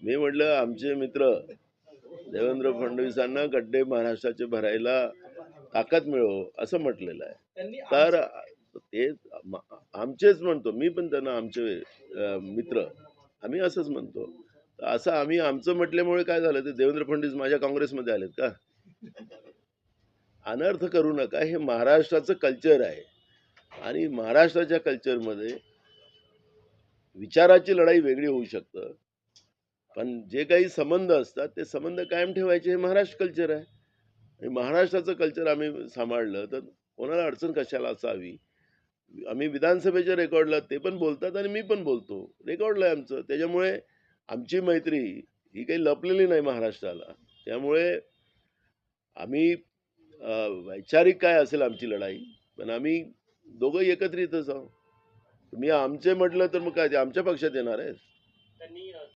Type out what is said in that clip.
मी म्हटलं आमचे मित्र देवेंद्र फडणवीसांना गड्डे महाराष्ट्राचे भरायला ताकद मिळो असं म्हटलेलं आहे. तर ते आमचेच म्हणतो, मी पण त्यांना आमचे मित्र आम्ही असंच म्हणतो. तर असं आम्ही आमचं म्हटल्यामुळे काय झालं, ते देवेंद्र फडणवीस माझ्या काँग्रेसमध्ये आलेत का? अनर्थ करू नका. हे महाराष्ट्राचं कल्चर आहे आणि महाराष्ट्राच्या कल्चरमध्ये विचाराची लढाई वेगळी होऊ शकतं, पण जे काही संबंध असतात ते संबंध कायम ठेवायचे हे महाराष्ट्र कल्चर आहे. आणि महाराष्ट्राचं कल्चर आम्ही सांभाळलं तर कोणाला अडचण कशाला असावी. आम्ही विधानसभेच्या रेकॉर्डला ते पण बोलतात आणि मी पण बोलतो, रेकॉर्डला आहे आमचं. त्याच्यामुळे आमची मैत्री ही काही लपलेली नाही महाराष्ट्राला. त्यामुळे आम्ही वैचारिक काय असेल आमची लढाई, पण आम्ही दोघंही एकत्रितच आहोत. तुम्ही आमचे म्हटलं तर मग काय ते आमच्या पक्षात येणार आहेत.